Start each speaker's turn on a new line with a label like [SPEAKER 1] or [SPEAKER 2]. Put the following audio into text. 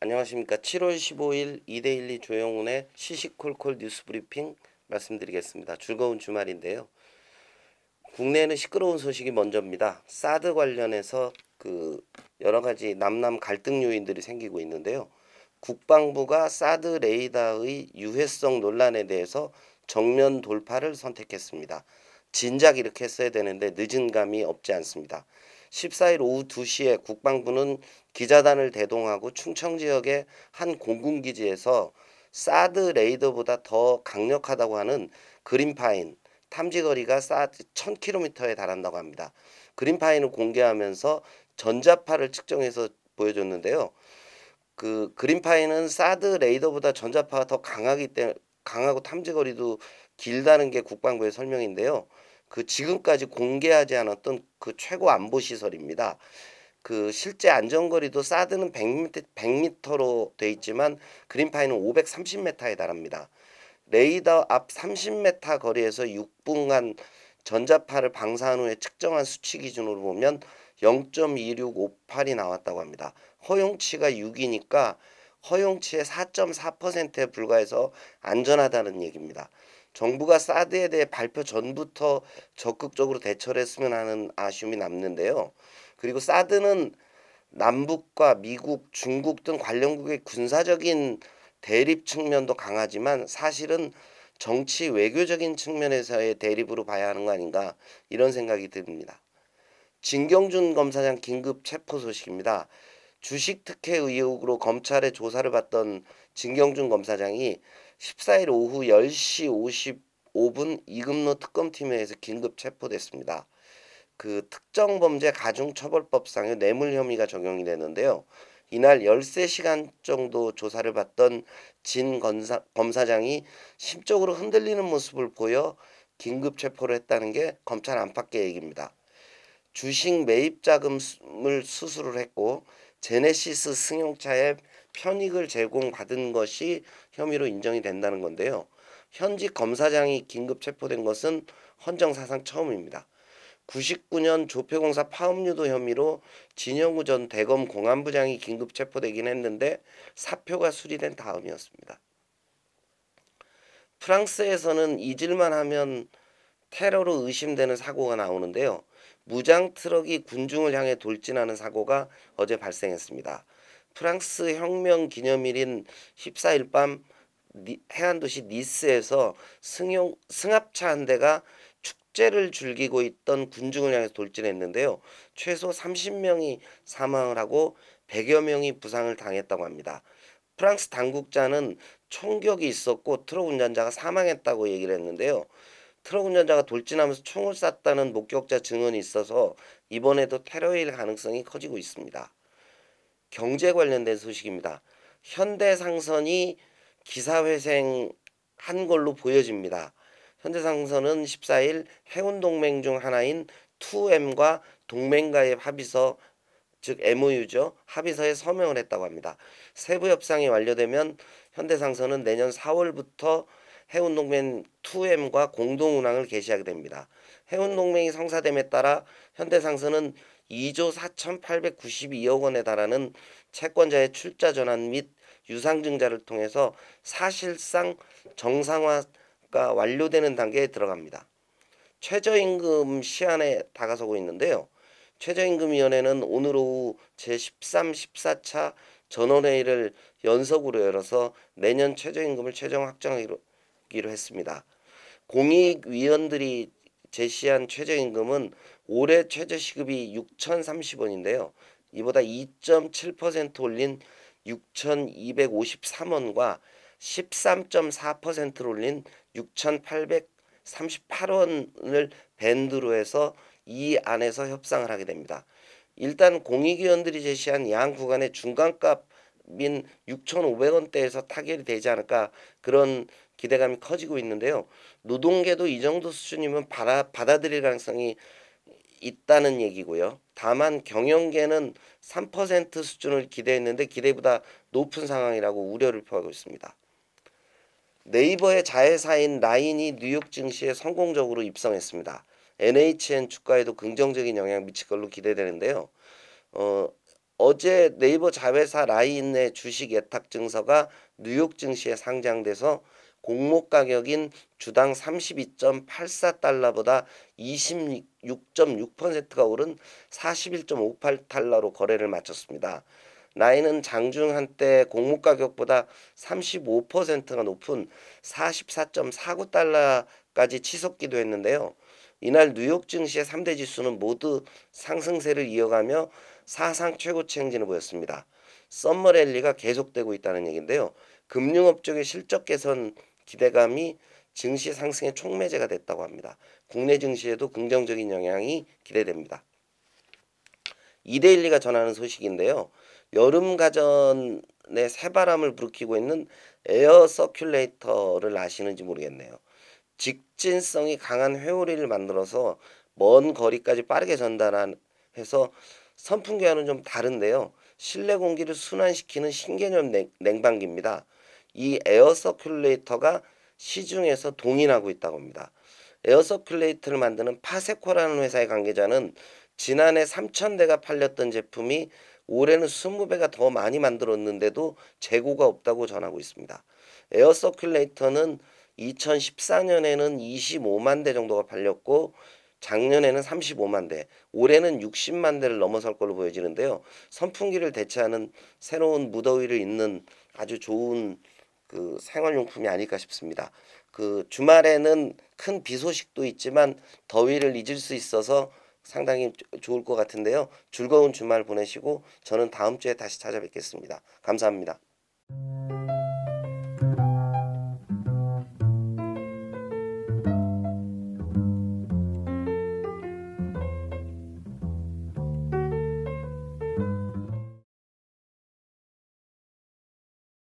[SPEAKER 1] 안녕하십니까. 7월 15일 이데일리 조영훈의 시시콜콜 뉴스 브리핑 말씀드리겠습니다. 즐거운 주말인데요. 국내에는 시끄러운 소식이 먼저입니다. 사드 관련해서 여러 가지 남남 갈등 요인들이 생기고 있는데요. 국방부가 사드 레이더의 유해성 논란에 대해서 정면 돌파를 선택했습니다. 진작 이렇게 했어야 되는데 늦은 감이 없지 않습니다. 14일 오후 2시에 국방부는 기자단을 대동하고 충청 지역의 한 공군기지에서 사드 레이더보다 더 강력하다고 하는 그린파인 탐지거리가 사드 1000km에 달한다고 합니다. 그린파인을 공개하면서 전자파를 측정해서 보여줬는데요. 그린파인은 사드 레이더보다 전자파가 더 강하고 탐지거리도 길다는 게 국방부의 설명인데요. 지금까지 공개하지 않았던 최고 안보 시설입니다. 실제 안전거리도 사드는 100m로 돼 있지만 그린파인은 530m에 달합니다. 레이더 앞 30m 거리에서 6분간 전자파를 방사한 후에 측정한 수치 기준으로 보면 0.2658이 나왔다고 합니다. 허용치가 6이니까 허용치의 4.4%에 불과해서 안전하다는 얘기입니다. 정부가 사드에 대해 발표 전부터 적극적으로 대처를 했으면 하는 아쉬움이 남는데요. 그리고 사드는 남북과 미국, 중국 등 관련국의 군사적인 대립 측면도 강하지만 사실은 정치 외교적인 측면에서의 대립으로 봐야 하는 거 아닌가 이런 생각이 듭니다. 진경준 검사장 긴급 체포 소식입니다. 주식 특혜 의혹으로 검찰의 조사를 받던 진경준 검사장이 14일 오후 10시 55분 이금노 특검팀에 의해서 긴급 체포됐습니다. 특정범죄 가중처벌법상의 뇌물 혐의가 적용이 되는데요. 이날 13시간 정도 조사를 받던 검사장이 심적으로 흔들리는 모습을 보여 긴급 체포를 했다는 게 검찰 안팎의 얘기입니다. 주식 매입 자금을 수수를 했고 제네시스 승용차에 편익을 제공받은 것이 혐의로 인정이 된다는 건데요. 현직 검사장이 긴급 체포된 것은 헌정사상 처음입니다. 99년 조폐공사 파업유도 혐의로 진영우 전 대검 공안부장이 긴급 체포되긴 했는데 사표가 수리된 다음이었습니다. 프랑스에서는 잊을만 하면 테러로 의심되는 사고가 나오는데요. 무장 트럭이 군중을 향해 돌진하는 사고가 어제 발생했습니다. 프랑스 혁명 기념일인 14일 밤 해안도시 니스에서 승합차 한 대가 축제를 즐기고 있던 군중을 향해서 돌진했는데요. 최소 30명이 사망을 하고 100여 명이 부상을 당했다고 합니다. 프랑스 당국자는 총격이 있었고 트럭 운전자가 사망했다고 얘기를 했는데요. 트럭 운전자가 돌진하면서 총을 쐈다는 목격자 증언이 있어서 이번에도 테러일 가능성이 커지고 있습니다. 경제 관련된 소식입니다. 현대상선이 기사회생한 걸로 보여집니다. 현대상선은 14일 해운동맹 중 하나인 2M과 동맹가입 합의서 즉 MOU죠. 합의서에 서명을 했다고 합니다. 세부 협상이 완료되면 현대상선은 내년 4월부터 해운동맹 2M과 공동 운항을 개시하게 됩니다. 해운동맹이 성사됨에 따라 현대상선은 2조 4,892억 원에 달하는 채권자의 출자 전환 및 유상증자를 통해서 사실상 정상화가 완료되는 단계에 들어갑니다. 최저임금 시한에 다가서고 있는데요. 최저임금위원회는 오늘 오후 제13, 14차 전원회의를 연속으로 열어서 내년 최저임금을 최종 확정하기로 했습니다. 공익위원들이 제시한 최저임금은 올해 최저시급이 6,030원인데요. 이보다 2.7% 올린 6,253원과 13.4%를 올린 6,838원을 밴드로 해서 이 안에서 협상을 하게 됩니다. 일단 공익위원들이 제시한 양 구간의 중간값인 6,500원대에서 타결이 되지 않을까 그런 기대감이 커지고 있는데요. 노동계도 이 정도 수준이면 받아들일 가능성이 있다는 얘기고요. 다만 경영계는 3% 수준을 기대했는데 기대보다 높은 상황이라고 우려를 표하고 있습니다. 네이버의 자회사인 라인이 뉴욕 증시에 성공적으로 입성했습니다. NHN 주가에도 긍정적인 영향을 미칠 걸로 기대되는데요. 어제 네이버 자회사 라인의 주식 예탁 증서가 뉴욕 증시에 상장돼서 공모 가격인 주당 32.84달러보다 26.6%가 오른 41.58달러로 거래를 마쳤습니다. 라인은 장중 한때 공모 가격보다 35%가 높은 44.49달러까지 치솟기도 했는데요. 이날 뉴욕 증시의 3대 지수는 모두 상승세를 이어가며 사상 최고치 행진을 보였습니다. 썸머 랠리가 계속되고 있다는 얘기인데요. 금융업종의 실적 개선 기대감이 증시 상승의 촉매제가 됐다고 합니다. 국내 증시에도 긍정적인 영향이 기대됩니다. 이데일리가 전하는 소식인데요. 여름 가전에 새바람을 불이키고 있는 에어 서큘레이터를 아시는지 모르겠네요. 직진성이 강한 회오리를 만들어서 먼 거리까지 빠르게 전달해서 선풍기와는 좀 다른데요. 실내 공기를 순환시키는 신개념 냉방기입니다. 이 에어 서큘레이터가 시중에서 동인하고 있다고 합니다. 에어 서큘레이터를 만드는 파세코라는 회사의 관계자는 지난해 3,000대가 팔렸던 제품이 올해는 20배가 더 많이 만들었는데도 재고가 없다고 전하고 있습니다. 에어 서큘레이터는 2014년에는 25만 대 정도가 팔렸고 작년에는 35만 대, 올해는 60만 대를 넘어설 걸로 보여지는데요. 선풍기를 대체하는 새로운 무더위를 잇는 아주 좋은 그 생활용품이 아닐까 싶습니다. 그 주말에는 큰 비 소식도 있지만 더위를 잊을 수 있어서 상당히 좋을 것 같은데요. 즐거운 주말 보내시고 저는 다음 주에 다시 찾아뵙겠습니다. 감사합니다.